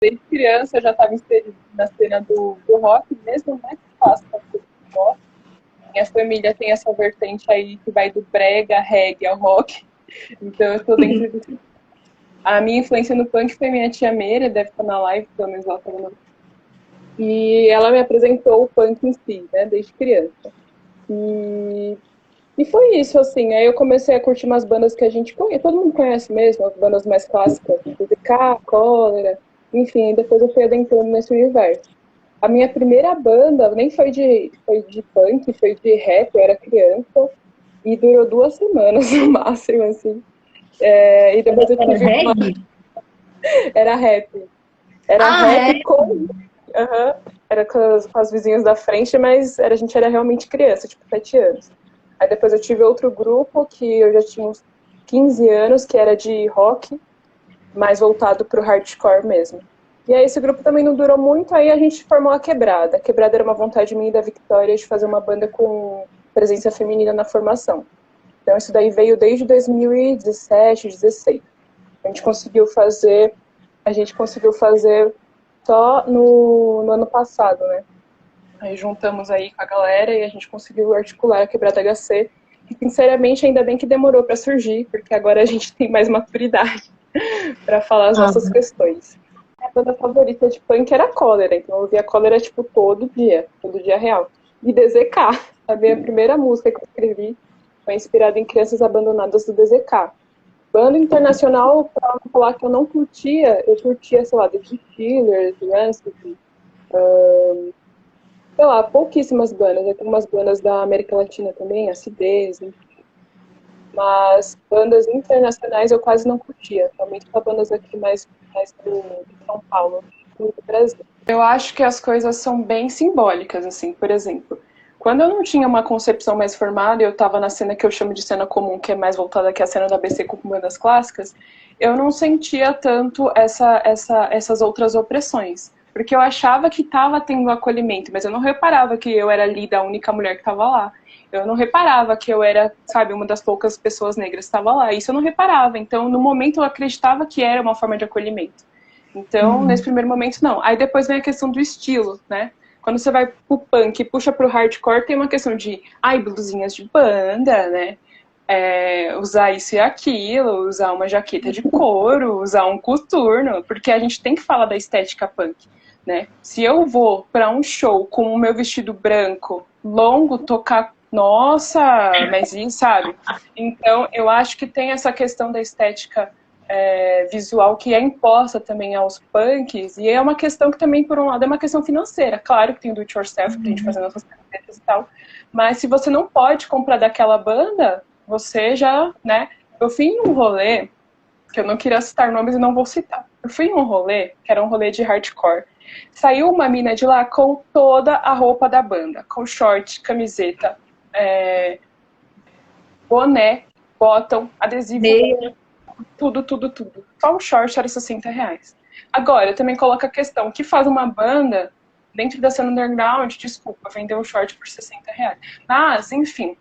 Desde criança eu já estava inserida na cena do rock mesmo, né? Que faço rock. Minha família tem essa vertente aí que vai do brega, reggae ao rock. Então eu estou dentro disso. A minha influência no punk foi minha tia Meira, deve estar na live, pelo menos ela está no... E ela me apresentou o punk em si, né? Desde criança. E foi isso, assim. Aí eu comecei a curtir umas bandas que a gente conhece, todo mundo conhece mesmo, as bandas mais clássicas, DZK, Cólera, enfim, depois eu fui adentrando nesse universo. A minha primeira banda nem foi de punk, foi de rap, eu era criança, e durou 2 semanas no máximo, assim. E depois eu Era tive uma... reggae? Era rap. Era Ah, é? rap com... Uhum. Era com as vizinhas da frente, mas a gente era realmente criança, tipo 7 anos. Aí depois eu tive outro grupo que eu já tinha uns 15 anos, que era de rock, mais voltado pro hardcore mesmo. E aí esse grupo também não durou muito, aí a gente formou a Quebrada. A Quebrada era uma vontade minha e da Victoria de fazer uma banda com presença feminina na formação. Então isso daí veio desde 2017, 2016. A gente conseguiu fazer só no ano passado, né? Aí juntamos aí com a galera e a gente conseguiu articular a Quebrada HC. E, sinceramente, ainda bem que demorou para surgir, porque agora a gente tem mais maturidade para falar as Ah, nossas questões. A banda favorita de punk era a Cólera, então eu ouvia a Cólera tipo todo dia real. E DZK, a minha primeira música que eu escrevi foi inspirada em Crianças Abandonadas do DZK. Banda internacional, pra não falar que eu curtia, sei lá, The Killers, Rancid, sei lá, pouquíssimas bandas. Tem umas bandas da América Latina também, Acidez, mas bandas internacionais eu quase não curtia, somente só bandas aqui mais de São Paulo e do Brasil. Eu acho que as coisas são bem simbólicas, assim, por exemplo. Quando eu não tinha uma concepção mais formada, eu estava na cena que eu chamo de cena comum, que é mais voltada aqui à cena da ABC com bandas clássicas, eu não sentia tanto essas outras opressões. Porque eu achava que estava tendo acolhimento, mas eu não reparava que eu era ali da única mulher que estava lá. Eu não reparava que eu era, sabe, uma das poucas pessoas negras que estava lá. Isso eu não reparava. Então, no momento, eu acreditava que era uma forma de acolhimento. Então, nesse primeiro momento, não. Aí depois vem a questão do estilo, né? Quando você vai pro punk e puxa pro hardcore, tem uma questão de, blusinhas de banda, né? Usar isso e aquilo, usar uma jaqueta de couro, usar um coturno, porque a gente tem que falar da estética punk, né? Se eu vou para um show com o meu vestido branco, longo, tocar, nossa, mas isso, sabe? Então, eu acho que tem essa questão da estética visual que é imposta também aos punks, e é uma questão que também, por um lado, é uma questão financeira. Claro que tem do it yourself pra gente fazer nossas camisetas e tal, mas se você não pode comprar daquela banda, você já, né? Eu fui em um rolê, que eu não queria citar nomes e não vou citar. Eu fui em um rolê, que era um rolê de hardcore. Saiu uma mina de lá com toda a roupa da banda, com short, camiseta, boné, bottom, adesivo, meia. tudo. Só o short era R$ 60. Agora, eu também coloco a questão, o que faz uma banda dentro da cena underground, desculpa, vender um short por R$ 60. Mas, enfim.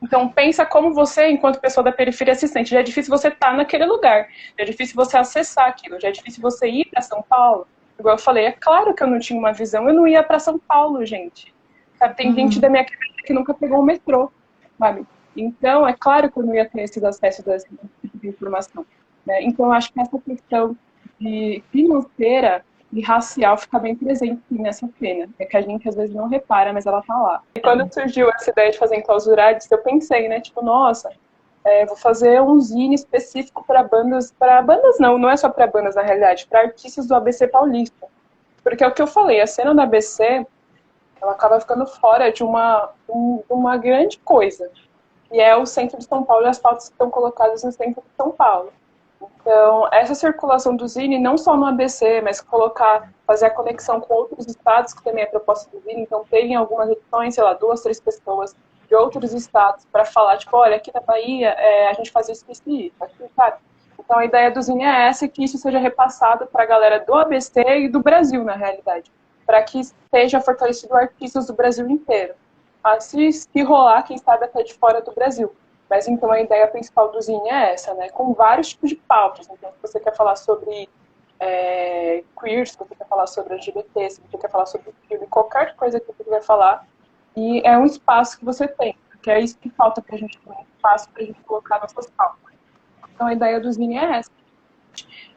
Então, pensa como você, enquanto pessoa da periferia, se sente. Já é difícil você estar naquele lugar. Já é difícil você acessar aquilo. Já é difícil você ir para São Paulo. Igual eu falei, é claro que eu não tinha uma visão. Eu não ia para São Paulo, gente. Sabe? Tem gente da minha casa que nunca pegou o metrô, sabe? Então, é claro que eu não ia ter esses acessos a esse tipo de informação. Né? Então, eu acho que essa questão de financeira e racial fica bem presente nessa cena. É que a gente às vezes não repara, mas ela tá lá. E quando surgiu essa ideia de fazer enclausurades, eu pensei, né, tipo, nossa, vou fazer um zine específico para bandas não é só para bandas na realidade, para artistas do ABC paulista. Porque é o que eu falei, a cena do ABC, ela acaba ficando fora de uma grande coisa, que é o centro de São Paulo e as pautas que estão colocadas no centro de São Paulo. Então, essa circulação do Zine, não só no ABC, mas fazer a conexão com outros estados, que também é proposta do Zine. Então, terem algumas edições, sei lá, 2, 3 pessoas de outros estados para falar, tipo, olha, aqui na Bahia a gente faz isso, aqui, sabe? Então, a ideia do Zine é essa, que isso seja repassado para a galera do ABC e do Brasil, na realidade, para que seja fortalecido artistas do Brasil inteiro. Se rolar, quem sabe até de fora do Brasil. Mas então a ideia principal do Zine é essa, né? Com vários tipos de pautas. Então, se você quer falar sobre queer, se você quer falar sobre LGBT, se você quer falar sobre filme, qualquer coisa que você quiser falar. E é um espaço que você tem, que é isso que falta pra gente ter um espaço pra gente colocar nossas pautas. Então a ideia do Zine é essa.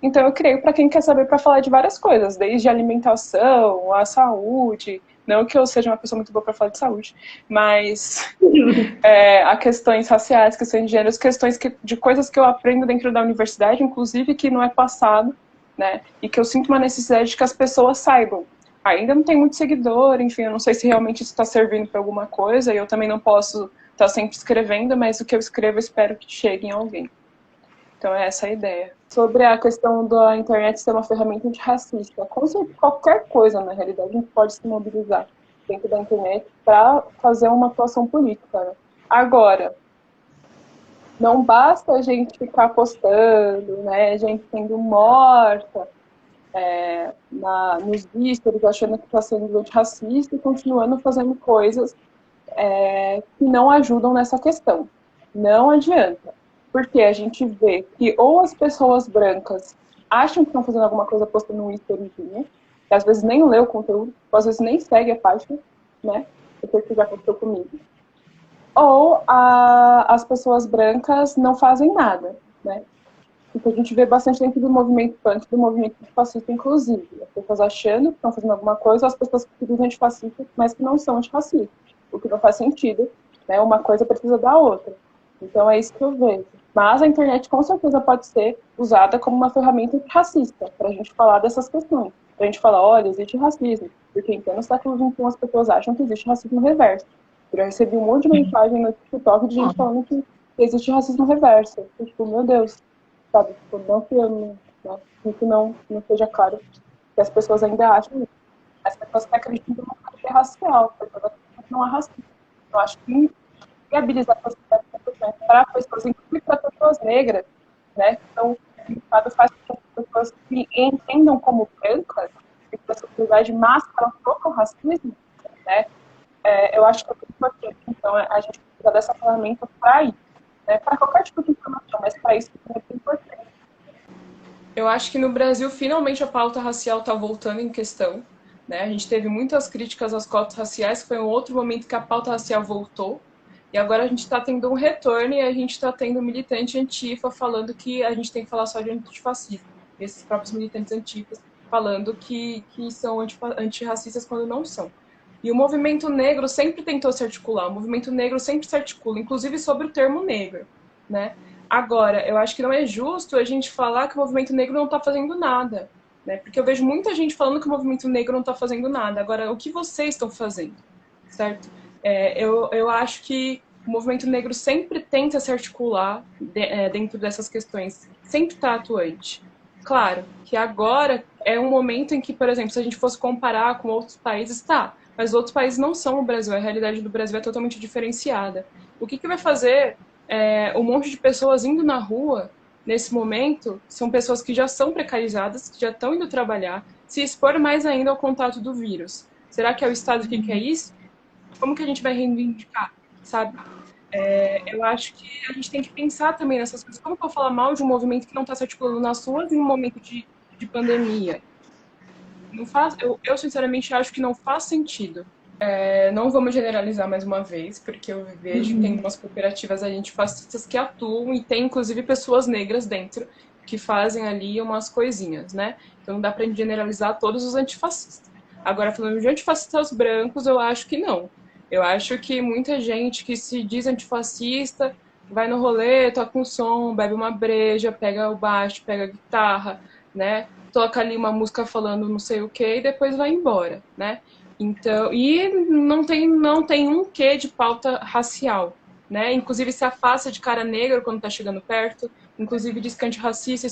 Então eu criei para quem quer saber para falar de várias coisas, desde alimentação, a saúde, não que eu seja uma pessoa muito boa para falar de saúde, mas a questões raciais, questões de gêneros, questões de coisas que eu aprendo dentro da universidade, inclusive que não é passado, né? E que eu sinto uma necessidade de que as pessoas saibam. Ainda não tem muito seguidor, enfim, eu não sei se realmente isso está servindo para alguma coisa, e eu também não posso estar sempre escrevendo, mas o que eu escrevo eu espero que chegue em alguém. Então é essa a ideia. Sobre a questão da internet ser uma ferramenta antirracista, qualquer coisa, na realidade, a gente pode se mobilizar dentro da internet para fazer uma atuação política. Né? Agora, não basta a gente ficar postando, né, gente sendo morta nos stories, achando que está sendo antirracista e continuando fazendo coisas que não ajudam nessa questão. Não adianta. Porque a gente vê que ou as pessoas brancas acham que estão fazendo alguma coisa postando um storyzinho, que às vezes nem lê o conteúdo, ou às vezes nem segue a página, né? Porque já aconteceu comigo. Ou as pessoas brancas não fazem nada, né? Então a gente vê bastante dentro do movimento punk, do movimento antifascista, inclusive. As pessoas achando que estão fazendo alguma coisa, as pessoas que se dizem antifascistas, mas que não são antifascistas. O que não faz sentido, né? Uma coisa precisa da outra. Então é isso que eu vejo. Mas a internet com certeza pode ser usada como uma ferramenta racista, para a gente falar dessas questões. Para a gente falar, olha, existe racismo. Porque então no século XXI as pessoas acham que existe racismo reverso. Eu recebi um monte de mensagem no TikTok de gente falando que existe racismo reverso. Eu, tipo, meu Deus, sabe? Tipo, não que eu não seja claro que as pessoas ainda acham isso. As pessoas que acreditam numa cadeia racial, pessoas que não há racismo. Eu acho que viabilizar a sociedade para pessoas, inclusive para pessoas negras, né? Então, o Estado faz com que as pessoas se entendam como brancas e que a sociedade máscara um pouco o racismo, né? Eu acho que é muito importante. Então, a gente precisa dessa ferramenta para isso, né? Para qualquer tipo de informação, mas para isso é muito importante. Eu acho que no Brasil, finalmente, a pauta racial está voltando em questão. Né? A gente teve muitas críticas às cotas raciais, que foi um outro momento que a pauta racial voltou. E agora a gente está tendo um retorno e a gente está tendo um militante antifa falando que a gente tem que falar só de antifascismo. Esses próprios militantes antifas falando que são antirracistas quando não são. E o movimento negro sempre tentou se articular, o movimento negro sempre se articula, inclusive sobre o termo negro. Né? Agora, eu acho que não é justo a gente falar que o movimento negro não está fazendo nada. Né? Porque eu vejo muita gente falando que o movimento negro não está fazendo nada. Agora, o que vocês estão fazendo? Certo? Eu acho que o movimento negro sempre tenta se articular dentro dessas questões, sempre está atuante. Claro que agora é um momento em que, por exemplo, se a gente fosse comparar com outros países, tá, mas outros países não são o Brasil, a realidade do Brasil é totalmente diferenciada. O que vai fazer um monte de pessoas indo na rua nesse momento? São pessoas que já são precarizadas, que já estão indo trabalhar, se expor mais ainda ao contato do vírus. Será que é o Estado que quer isso? Como que a gente vai reivindicar, sabe? Eu acho que a gente tem que pensar também nessas coisas. Como que eu vou falar mal de um movimento que não está se articulando nas ruas em um momento de pandemia? Não faz, eu sinceramente acho que não faz sentido. Não vamos generalizar mais uma vez, porque eu vejo que tem umas cooperativas antifascistas que atuam e tem inclusive pessoas negras dentro que fazem ali umas coisinhas, né? Então não dá pra generalizar todos os antifascistas. Agora, falando de antifascistas brancos, eu acho que não. Eu acho que muita gente que se diz antifascista vai no rolê, toca um som, bebe uma breja, pega o baixo, pega a guitarra, né? Toca ali uma música falando não sei o que e depois vai embora, né? Então, e não tem um quê de pauta racial, né? Inclusive se afasta de cara negra quando tá chegando perto, inclusive diz que é antirracista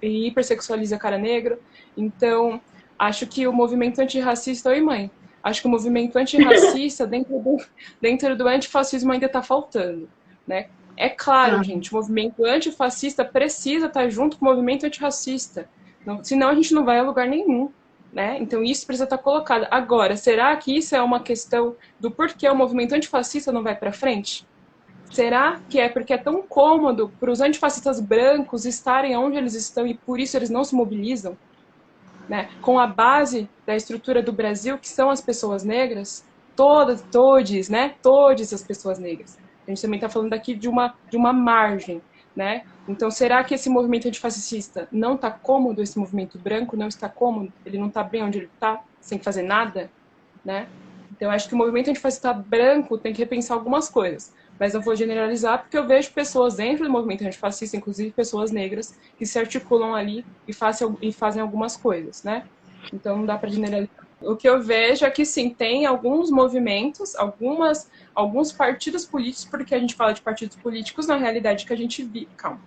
e hipersexualiza cara negra. Então, acho que o movimento antirracista, oi mãe, acho que o movimento antirracista dentro do antifascismo ainda está faltando, né? É claro, gente, o movimento antifascista precisa estar junto com o movimento antirracista, senão a gente não vai a lugar nenhum. Né? Então isso precisa estar colocado. Agora, será que isso é uma questão do porquê o movimento antifascista não vai para frente? Será que é porque é tão cômodo para os antifascistas brancos estarem onde eles estão e por isso eles não se mobilizam? né, com a base da estrutura do Brasil, que são as pessoas negras, todas, né, todas as pessoas negras. A gente também está falando aqui de uma margem, né? Então, será que esse movimento antifascista não está cômodo, esse movimento branco não está cômodo? Ele não está bem onde ele está, sem fazer nada, né? Então, eu acho que o movimento antifascista branco tem que repensar algumas coisas. Mas não vou generalizar, porque eu vejo pessoas dentro do movimento antifascista, inclusive pessoas negras, que se articulam ali e fazem algumas coisas, né? Então, não dá para generalizar. O que eu vejo é que, sim, tem alguns movimentos, alguns partidos políticos, porque a gente fala de partidos políticos na realidade que a gente vive. Calma.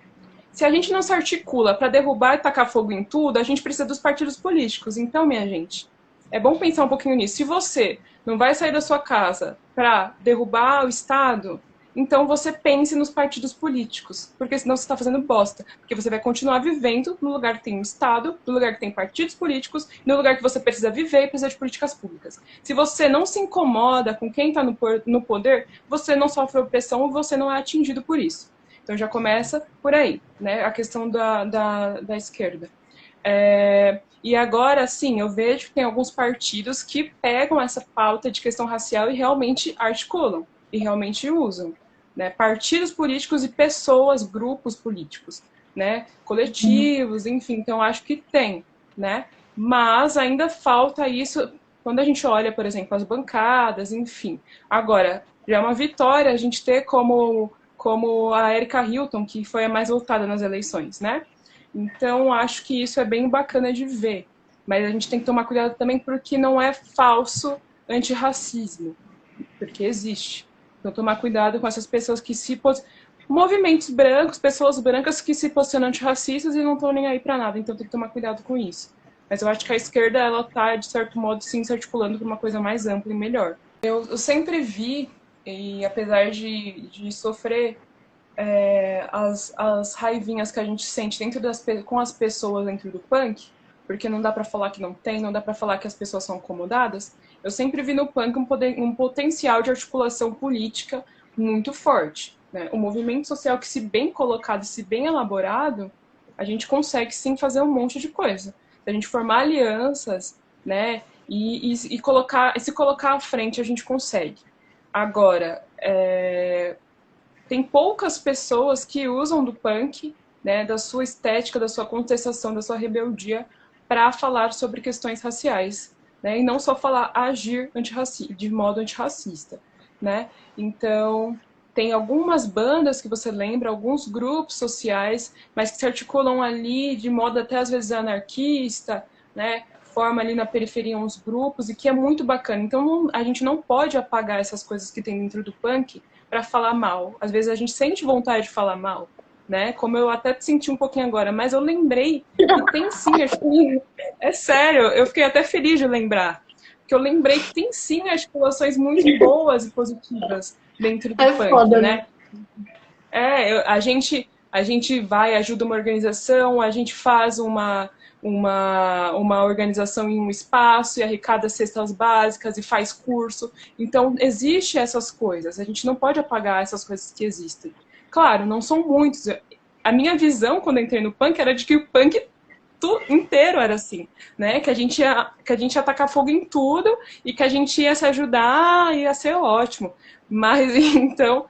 Se a gente não se articula para derrubar e tacar fogo em tudo, a gente precisa dos partidos políticos. Então, minha gente, é bom pensar um pouquinho nisso. Se você não vai sair da sua casa para derrubar o Estado, então você pense nos partidos políticos, porque senão você está fazendo bosta. Porque você vai continuar vivendo no lugar que tem um Estado, no lugar que tem partidos políticos, no lugar que você precisa viver e precisa de políticas públicas. Se você não se incomoda com quem está no poder, você não sofre opressão e você não é atingido por isso. Então já começa por aí, né? A questão da esquerda. E agora, sim, eu vejo que tem alguns partidos que pegam essa pauta de questão racial e realmente articulam, e realmente usam. Né? Partidos políticos e pessoas, grupos políticos, né? Coletivos, enfim, então acho que tem, né? Mas ainda falta isso, quando a gente olha, por exemplo, as bancadas, enfim. Agora, já é uma vitória a gente ter como a Erika Hilton, que foi a mais votada nas eleições, né? Então, acho que isso é bem bacana de ver. Mas a gente tem que tomar cuidado também porque não é falso antirracismo, porque existe. Então, tomar cuidado com essas pessoas que se movimentos brancos, pessoas brancas que se posicionam antirracistas e não estão nem aí para nada. Então, tem que tomar cuidado com isso. Mas eu acho que a esquerda, ela tá, de certo modo, sim, se articulando para uma coisa mais ampla e melhor. Eu sempre vi, e apesar de sofrer as raivinhas que a gente sente com as pessoas dentro do punk, porque não dá para falar que não tem, não dá para falar que as pessoas são acomodadas, eu sempre vi no punk um potencial de articulação política muito forte. Né? O movimento social que, se bem colocado, se bem elaborado, a gente consegue sim fazer um monte de coisa. Se a gente formar alianças, né, e se colocar à frente, a gente consegue. Agora, tem poucas pessoas que usam do punk, né, da sua estética, da sua contestação, da sua rebeldia, para falar sobre questões raciais, né, e não só agir de modo antirracista, né. Então, tem algumas bandas que você lembra, alguns grupos sociais, mas que se articulam ali de modo até às vezes anarquista, né, forma ali na periferia uns grupos, e que é muito bacana. Então, a gente não pode apagar essas coisas que tem dentro do punk para falar mal. Às vezes a gente sente vontade de falar mal, né? Como eu até senti um pouquinho agora, mas eu lembrei que tem sim, acho que é sério, eu fiquei até feliz de lembrar, que eu lembrei que tem sim articulações muito boas e positivas dentro do punk, foda, né? A gente vai, ajuda uma organização, a gente faz uma organização em um espaço e arrecada cestas básicas e faz curso. Então, existe essas coisas. A gente não pode apagar essas coisas que existem. Claro, não são muitos. A minha visão, quando entrei no punk, era de que o punk inteiro era assim, né? Que a gente ia tacar fogo em tudo e que a gente ia se ajudar e ia ser ótimo. Mas, então...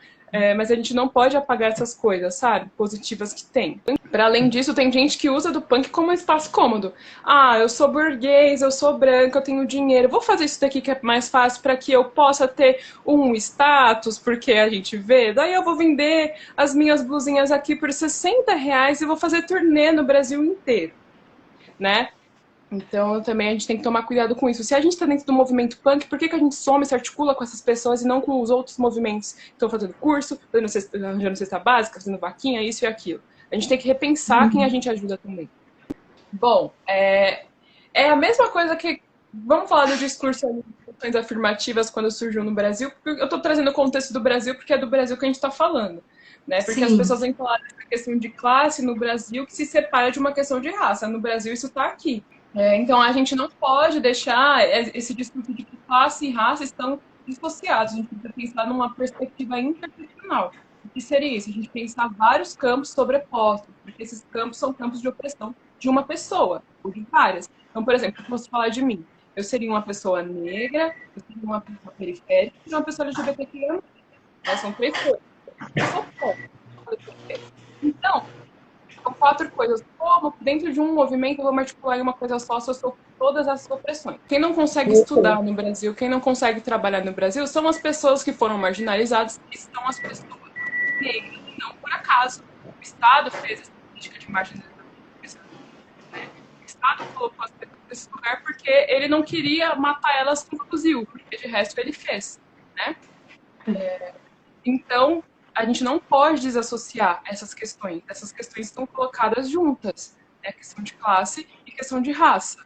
mas a gente não pode apagar essas coisas, sabe? Positivas que tem. Para além disso, tem gente que usa do punk como um espaço cômodo. Ah, eu sou burguês, eu sou branca, eu tenho dinheiro. Vou fazer isso daqui que é mais fácil para que eu possa ter um status, porque a gente vê. Daí eu vou vender as minhas blusinhas aqui por R$ 60 e vou fazer turnê no Brasil inteiro, né? Então, também a gente tem que tomar cuidado com isso. Se a gente está dentro do movimento punk, por que a gente soma e se articula com essas pessoas e não com os outros movimentos que estão fazendo curso, arranjando cesta básica, fazendo vaquinha, isso e aquilo? A gente tem que repensar quem a gente ajuda também. Bom, é a mesma coisa que... Vamos falar do discurso de questões afirmativas quando surgiu no Brasil. Eu estou trazendo o contexto do Brasil porque é do Brasil que a gente está falando. Né? Porque as pessoas vêm falar dessa questão de classe no Brasil que se separa de uma questão de raça. No Brasil isso está aqui. Então, a gente não pode deixar esse discurso de que classe e raça estão dissociados. A gente precisa pensar numa perspectiva interseccional. O que seria isso? A gente pensar vários campos sobrepostos, porque esses campos são campos de opressão de uma pessoa, ou de várias. Então, por exemplo, eu posso falar de mim. Eu seria uma pessoa negra, eu seria uma pessoa periférica e uma pessoa LGBTQIA+. São três coisas. Eu sou pobre. Então, são quatro coisas. Como dentro de um movimento eu vou me articular em uma coisa só se eu sou todas as opressões. Quem não consegue estudar no Brasil, quem não consegue trabalhar no Brasil, são as pessoas que foram marginalizadas, que são as pessoas negras. E não por acaso. O Estado fez essa política de marginalização. Né? O Estado colocou as pessoas nesse lugar porque ele não queria matar elas com fuzil, porque de resto ele fez. Né? Então, a gente não pode desassociar essas questões. Essas questões estão colocadas juntas, né? Questão de classe e questão de raça.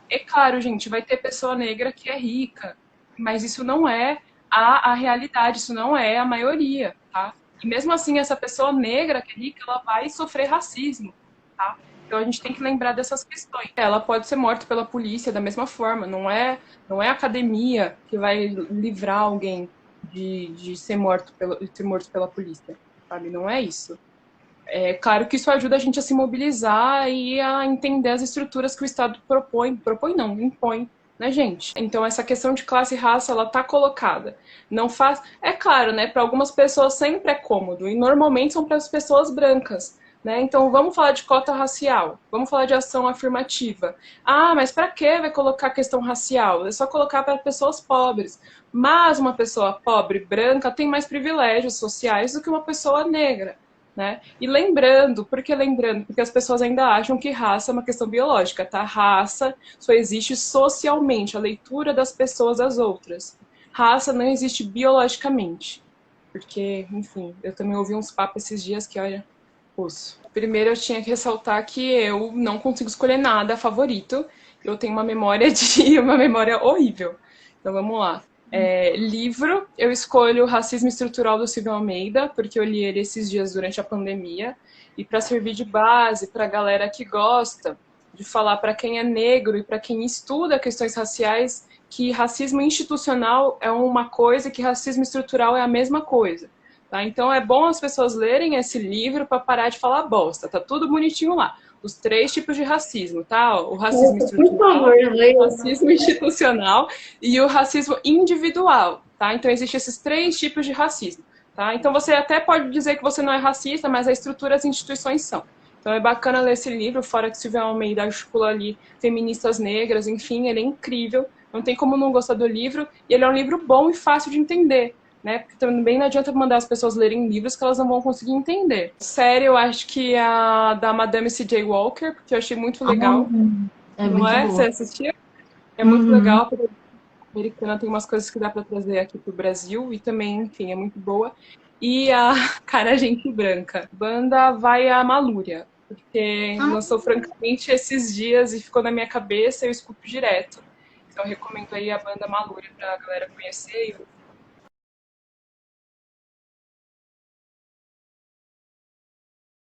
É claro, gente, vai ter pessoa negra que é rica, mas isso não é a realidade, isso não é a maioria, tá? E mesmo assim, essa pessoa negra que é rica, ela vai sofrer racismo, tá? Então a gente tem que lembrar dessas questões. Ela pode ser morta pela polícia da mesma forma, não é a academia que vai livrar alguém de ser morto pela polícia, sabe? Não é isso. É claro que isso ajuda a gente a se mobilizar e a entender as estruturas que o Estado impõe, né, gente? Então essa questão de classe e raça, ela tá colocada. Não faz, é claro, né, para algumas pessoas sempre é cômodo e normalmente são para as pessoas brancas, né? Então vamos falar de cota racial, vamos falar de ação afirmativa. Ah, mas para que vai colocar a questão racial? É só colocar para pessoas pobres. Mas uma pessoa pobre, branca, tem mais privilégios sociais do que uma pessoa negra. Né? E lembrando, por que lembrando? Porque as pessoas ainda acham que raça é uma questão biológica, tá? Raça só existe socialmente, a leitura das pessoas às outras. Raça não existe biologicamente. Porque, enfim, eu também ouvi uns papos esses dias que, olha, osso. Primeiro eu tinha que ressaltar que eu não consigo escolher nada favorito. Eu tenho uma memória uma memória horrível. Então vamos lá. Livro, eu escolho Racismo Estrutural do Silvio Almeida, porque eu li ele esses dias durante a pandemia, e para servir de base para a galera que gosta de falar para quem é negro e para quem estuda questões raciais que racismo institucional é uma coisa e que racismo estrutural é a mesma coisa. Tá? Então é bom as pessoas lerem esse livro para parar de falar bosta, tá tudo bonitinho lá. Os 3 tipos de racismo, tá? O racismo estrutural, o racismo institucional e o racismo individual, tá? Então existem esses 3 tipos de racismo, tá? Então você até pode dizer que você não é racista, mas a estrutura e as instituições são. Então é bacana ler esse livro, fora que Silvia Almeida articula ali feministas negras, enfim, ele é incrível, não tem como não gostar do livro, e ele é um livro bom e fácil de entender, né? Porque também não adianta mandar as pessoas lerem livros que elas não vão conseguir entender. Série, eu acho que a da Madame C.J. Walker, porque eu achei muito legal. É não muito é? boa. Você assistiu? É muito legal. A americana tem umas coisas que dá para trazer aqui pro Brasil e também, enfim, é muito boa. E a Cara Gente Branca. Banda vai a Malúria, porque lançou francamente esses dias e ficou na minha cabeça e eu escuto direto. Então eu recomendo aí a banda Malúria pra galera conhecer e